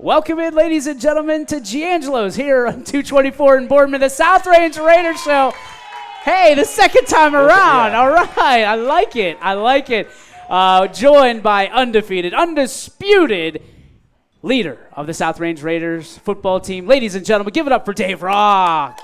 Welcome in, ladies and gentlemen, to Giangelo's here on 224 in Boardman, the South Range Raiders Show. Hey, the second time around. Yeah. All right, I like it. Joined by undisputed leader of the South Range Raiders football team. Ladies and gentlemen, give it up for Dave Rach.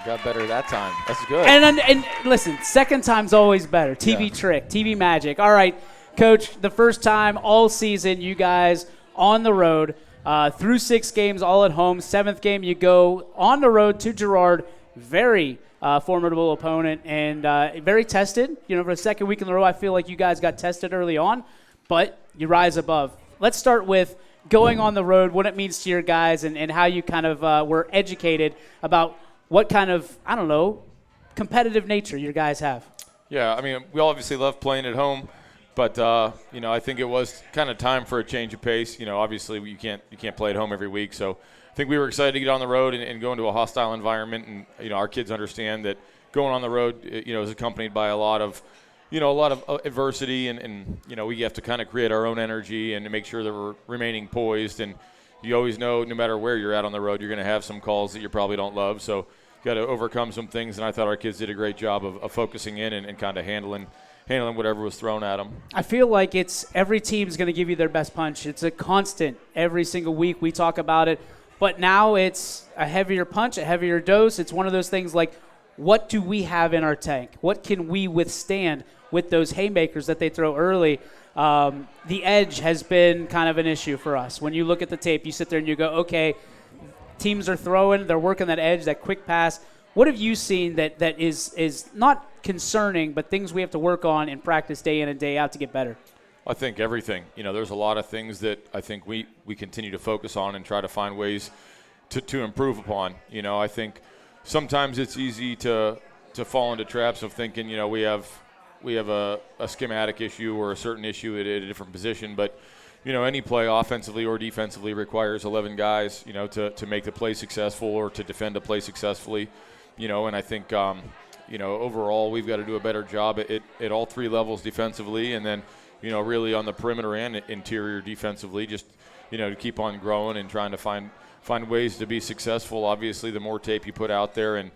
Got better that time. That's good. And listen, second time's always better. TV trick, TV magic. All right, Coach, the first time all season, you guys on the road. Through 6 games, all at home. 7th game, you go on the road to Girard. Very formidable opponent and very tested. You know, for the second week in a row, I feel like you guys got tested early on, but you rise above. Let's start with going on the road, what it means to your guys, and how you kind of were educated about what kind of, I don't know, competitive nature your guys have. Yeah, I mean, we obviously love playing at home. But, I think it was kind of time for a change of pace. You know, obviously you can't play at home every week. So I think we were excited to get on the road and go into a hostile environment. And, our kids understand that going on the road, is accompanied by a lot of adversity. And we have to kind of create our own energy and to make sure that we're remaining poised. And you always know no matter where you're at on the road, you're going to have some calls that you probably don't love. So you got to overcome some things. And I thought our kids did a great job of focusing in and kind of handling whatever was thrown at them. I feel like every team's going to give you their best punch. It's a constant. Every single week we talk about it. But now it's a heavier punch, a heavier dose. It's one of those things like, what do we have in our tank? What can we withstand with those haymakers that they throw early? The edge has been kind of an issue for us. When you look at the tape, you sit there and you go, okay, teams are throwing, they're working that edge, that quick pass. What have you seen that is not concerning, but things we have to work on in practice day in and day out to get better? I think everything. There's a lot of things that I think we continue to focus on and try to find ways to improve upon. I think sometimes it's easy to fall into traps of thinking, we have a schematic issue or a certain issue at a different position, but any play offensively or defensively requires 11 guys, to make the play successful or to defend a play successfully. And I think, overall we've got to do a better job at all 3 levels defensively and then, really on the perimeter and interior defensively, just, to keep on growing and trying to find ways to be successful. Obviously, the more tape you put out there and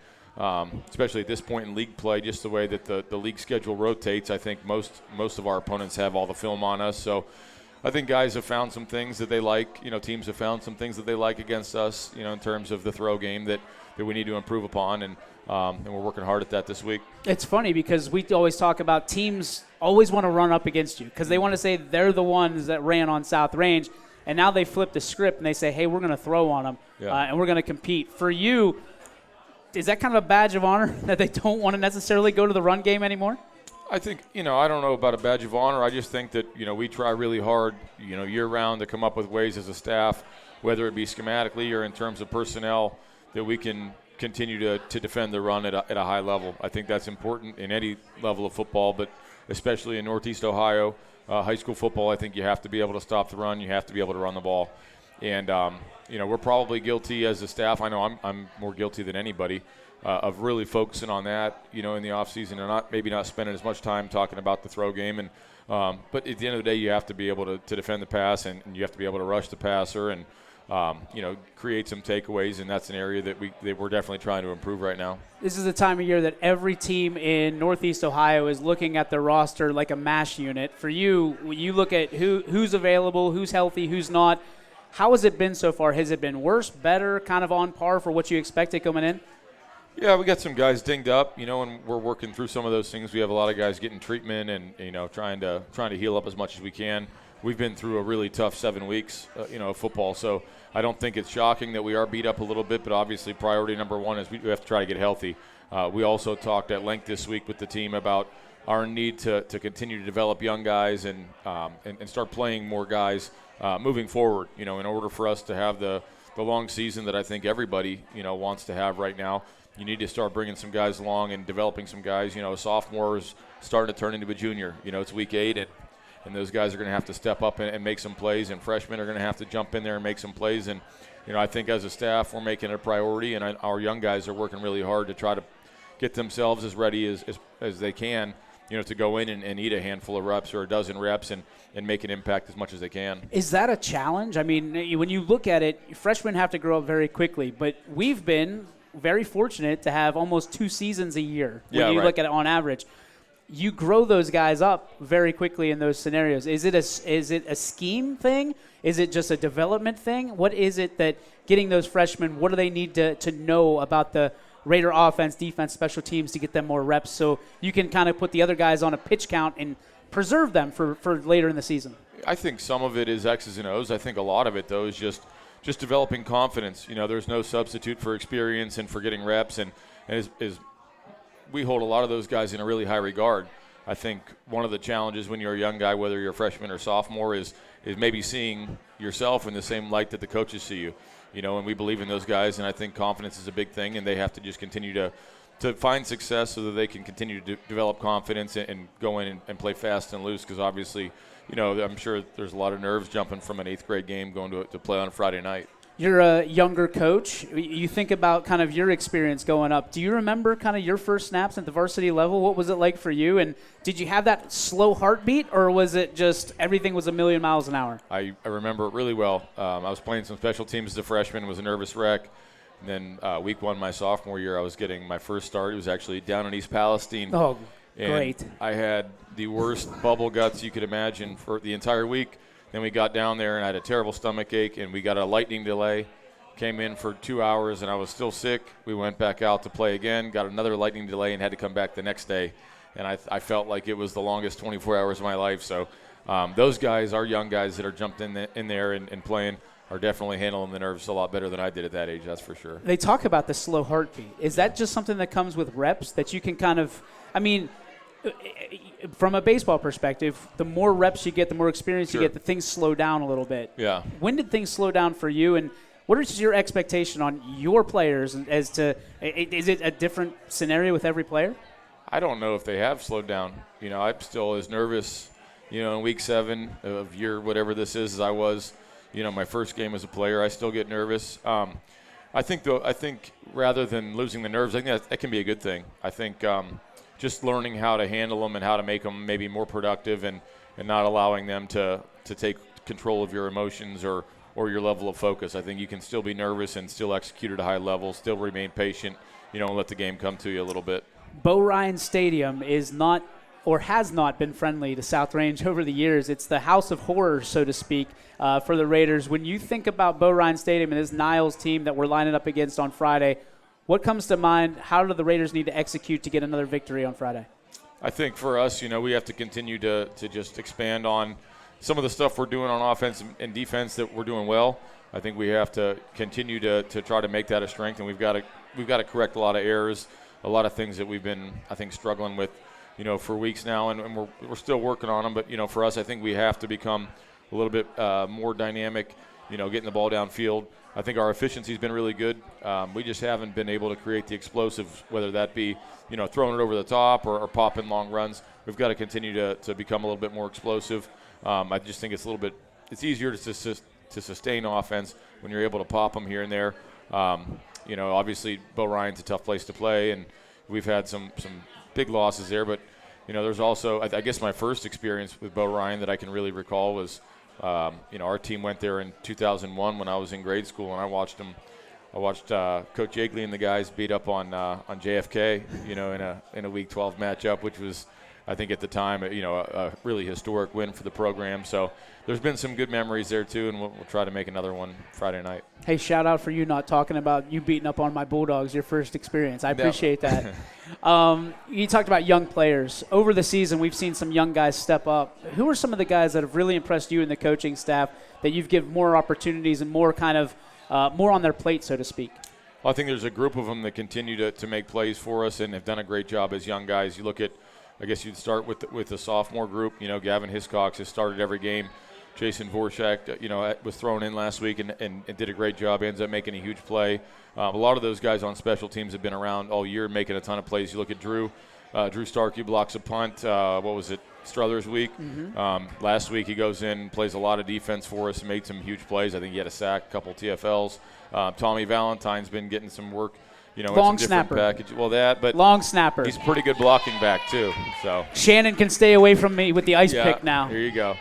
especially at this point in league play, just the way that the league schedule rotates, I think most of our opponents have all the film on us. So I think guys have found some things that they like. Teams have found some things that they like against us, in terms of the throw game that we need to improve upon, and we're working hard at that this week. It's funny because we always talk about teams always want to run up against you because they want to say they're the ones that ran on South Range, and now they flip the script and they say, hey, we're going to throw on them, and we're going to compete. For you, is that kind of a badge of honor that they don't want to necessarily go to the run game anymore? I think, I don't know about a badge of honor. I just think that, we try really hard, year-round to come up with ways as a staff, whether it be schematically or in terms of personnel, that we can continue to defend the run at a high level. I think that's important in any level of football, but especially in Northeast Ohio, high school football, I think you have to be able to stop the run. You have to be able to run the ball. And, we're probably guilty as a staff. I know I'm more guilty than anybody of really focusing on that, in the offseason and maybe not spending as much time talking about the throw game. And but at the end of the day, you have to be able to defend the pass and you have to be able to rush the passer and, create some takeaways, and that's an area that we're definitely trying to improve right now. This is the time of year that every team in Northeast Ohio is looking at their roster like a MASH unit. For you, when you look at who's available, who's healthy, who's not, how has it been so far? Has it been worse, better, kind of on par for what you expected coming in? Yeah, we got some guys dinged up, and we're working through some of those things. We have a lot of guys getting treatment and, trying to heal up as much as we can. We've been through a really tough 7 weeks, of football, so I don't think it's shocking that we are beat up a little bit, but obviously priority number one is we have to try to get healthy. We also talked at length this week with the team about our need to continue to develop young guys and start playing more guys moving forward, in order for us to have the long season that I think everybody, wants to have right now. You need to start bringing some guys along and developing some guys. A sophomore is starting to turn into a junior. It's week 8, and those guys are going to have to step up and make some plays, and freshmen are going to have to jump in there and make some plays. And, I think as a staff we're making it a priority, and our young guys are working really hard to try to get themselves as ready as they can, to go in and eat a handful of reps or a dozen reps and make an impact as much as they can. Is that a challenge? I mean, when you look at it, freshmen have to grow up very quickly, but we've been very fortunate to have almost 2 seasons a year when you look at it on average. You grow those guys up very quickly in those scenarios. Is it a scheme thing? Is it just a development thing? What is it that getting those freshmen, what do they need to know about the Raider offense, defense, special teams to get them more reps so you can kind of put the other guys on a pitch count and preserve them for later in the season? I think some of it is X's and O's. I think a lot of it, though, is just developing confidence. There's no substitute for experience and for getting reps, and we hold a lot of those guys in a really high regard. I think one of the challenges when you're a young guy, whether you're a freshman or sophomore, is maybe seeing yourself in the same light that the coaches see you. And we believe in those guys, and I think confidence is a big thing, and they have to just continue to find success so that they can continue to develop confidence and go in and play fast and loose, because obviously, I'm sure there's a lot of nerves jumping from an 8th grade game going to play on a Friday night. You're a younger coach. You think about kind of your experience going up. Do you remember kind of your first snaps at the varsity level? What was it like for you? And did you have that slow heartbeat, or was it just everything was a million miles an hour? I remember it really well. I was playing some special teams as a freshman, was a nervous wreck. And then week 1 my sophomore year, I was getting my first start. It was actually down in East Palestine. Oh, and great. I had the worst bubble guts you could imagine for the entire week. Then we got down there, and I had a terrible stomach ache, and we got a lightning delay. Came in for 2 hours, and I was still sick. We went back out to play again, got another lightning delay, and had to come back the next day. And I felt like it was the longest 24 hours of my life. So those guys, our young guys that are jumped in there and playing, are definitely handling the nerves a lot better than I did at that age, that's for sure. They talk about the slow heartbeat. Is that just something that comes with reps that you can kind of – I mean – from a baseball perspective, the more reps you get, the more experience you get, the things slow down a little bit. Yeah. When did things slow down for you, and what is your expectation on your players as to – is it a different scenario with every player? I don't know if they have slowed down. I'm still as nervous, in week 7 of year whatever this is as I was, my first game as a player. I still get nervous. I think rather than losing the nerves, I think that can be a good thing. I think just learning how to handle them and how to make them maybe more productive and not allowing them to take control of your emotions or your level of focus. I think you can still be nervous and still execute at a high level, still remain patient, and let the game come to you a little bit. Bo Ryan Stadium is not or has not been friendly to South Range over the years. It's the house of horrors, so to speak, for the Raiders. When you think about Bo Ryan Stadium and this Niles team that we're lining up against on Friday, what comes to mind? How do the Raiders need to execute to get another victory on Friday? I think for us, we have to continue to just expand on some of the stuff we're doing on offense and defense that we're doing well. I think we have to continue to try to make that a strength, and we've got to correct a lot of errors, a lot of things that we've been, I think, struggling with, for weeks now, and we're still working on them. But for us, I think we have to become a little bit more dynamic, getting the ball downfield. I think our efficiency's been really good. We just haven't been able to create the explosives, whether that be, throwing it over the top or popping long runs. We've got to continue to become a little bit more explosive. I just think it's easier to sustain offense when you're able to pop them here and there. Obviously Bo Ryan's a tough place to play, and we've had some big losses there. But, there's also, I guess my first experience with Bo Ryan that I can really recall was, our team went there in 2001 when I was in grade school, and I watched Coach Yeagley and the guys beat up on JFK, in a Week 12 matchup, which was, I think at the time, a really historic win for the program. So there's been some good memories there too, and we'll try to make another one Friday night. Hey, shout out for you not talking about you beating up on my Bulldogs, your first experience. I appreciate that. You talked about young players. Over the season, we've seen some young guys step up. Who are some of the guys that have really impressed you and the coaching staff that you've given more opportunities and more kind of more on their plate, so to speak? Well, I think there's a group of them that continue to make plays for us and have done a great job as young guys. You look at, I guess you'd start with the sophomore group. Gavin Hiscox has started every game. Jason Vorshak, was thrown in last week and did a great job, ends up making a huge play. A lot of those guys on special teams have been around all year making a ton of plays. You look at Drew Starkey blocks a punt. What was it? Struthers week. Mm-hmm. Last week he goes in, plays a lot of defense for us, made some huge plays. I think he had a sack, a couple TFLs. Tommy Valentine's been getting some work in Long some snapper. different package. Well, but long snapper. he's a pretty good blocking back too. So Shannon can stay away from me with the ice yeah, pick now. Here you go.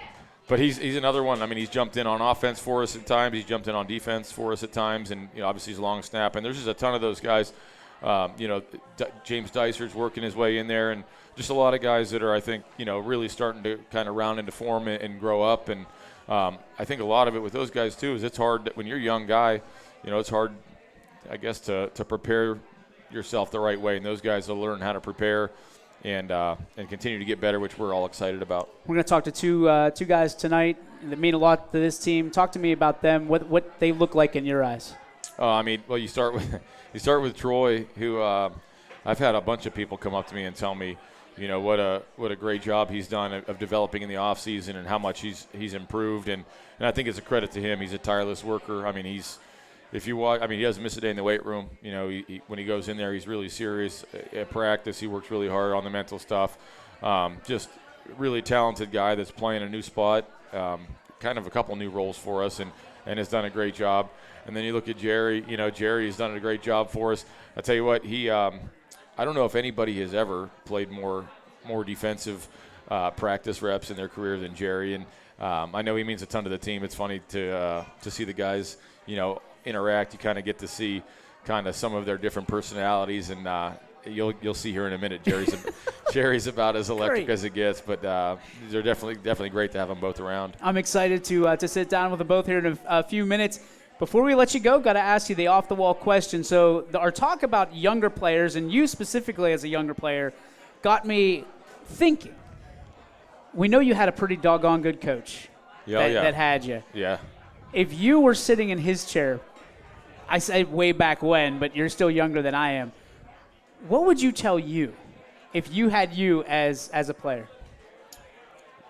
But he's another one. I mean, he's jumped in on offense for us at times. He's jumped in on defense for us at times, and obviously he's a long snap. And there's just a ton of those guys. James Dicer's working his way in there, and just a lot of guys that are, I think, really starting to kind of round into form and grow up. And I think a lot of it with those guys too is it's hard when you're a young guy. It's hard, I guess, to prepare yourself the right way. And those guys will learn how to prepare and continue to get better, which we're all excited about. We're going to talk to two guys tonight that mean a lot to this team. Talk to me about them. What they look like in your eyes. You start with Troy, who I've had a bunch of people come up to me and tell me, what a great job he's done of developing in the off season and how much he's improved, and I think it's a credit to him. He's a tireless worker. I mean, if you watch, he doesn't miss a day in the weight room. When he goes in there, he's really serious at practice. He works really hard on the mental stuff. Just really talented guy that's playing a new spot, kind of a couple new roles for us, and has done a great job. And then you look at Jerry. Jerry has done a great job for us. I tell you what, I don't know if anybody has ever played more defensive practice reps in their career than Jerry. And I know he means a ton to the team. It's funny to see the guys, interact. You kind of get to see kind of some of their different personalities, and you'll see here in a minute. Jerry's about as electric as it gets, but they're definitely great to have them both around. I'm excited to sit down with them both here in a few minutes. Before we let you go, got to ask you the off-the-wall question. So our talk about younger players, and you specifically as a younger player, got me thinking. We know you had a pretty doggone good coach that had you. Yeah. If you were sitting in his chair, I say way back when, but you're still younger than I am, what would you tell you if you had you as a player?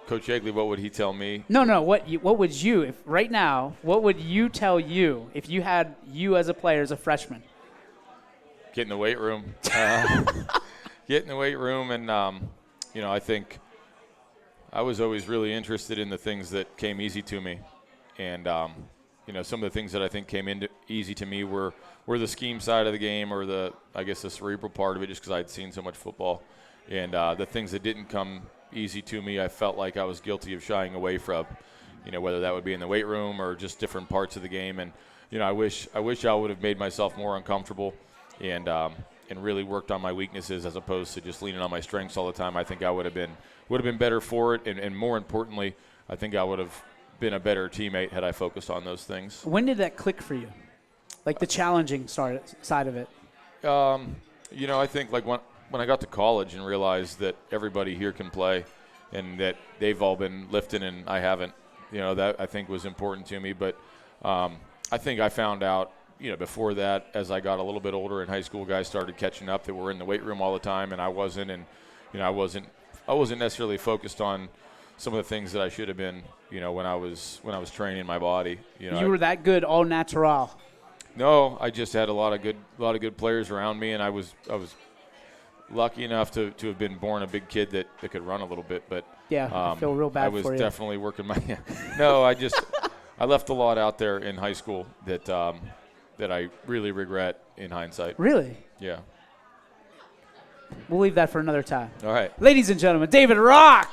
Coach Yeagley, what would he tell me? No. What would you, if right now, what would you tell you if you had you as a player as a freshman? Get in the weight room. Get in the weight room, and I think I was always really interested in the things that came easy to me, and some of the things that I think came easy to me were the scheme side of the game, or the cerebral part of it, just because I'd seen so much football, and the things that didn't come easy to me, I felt like I was guilty of shying away from, whether that would be in the weight room or just different parts of the game. And I wish I would have made myself more uncomfortable and really worked on my weaknesses as opposed to just leaning on my strengths all the time. I think I would have been better for it, and more importantly, I think I would have been a better teammate had I focused on those things. When did that click for you? Like the challenging side of it? I think like when I got to college and realized that everybody here can play and that they've all been lifting and I haven't, that I think was important to me. But I think I found out, before that, as I got a little bit older in high school, guys started catching up that were in the weight room all the time, and I wasn't. And, I wasn't necessarily focused on some of the things that I should have been, when I was training my body. You were that good, all natural. No, I just had a lot of good players around me, and I was lucky enough to have been born a big kid that could run a little bit. But yeah, I feel real bad for you. I was definitely working my – no, I left a lot out there in high school that I really regret in hindsight. Really? Yeah. We'll leave that for another time. All right. Ladies and gentlemen, David Rach.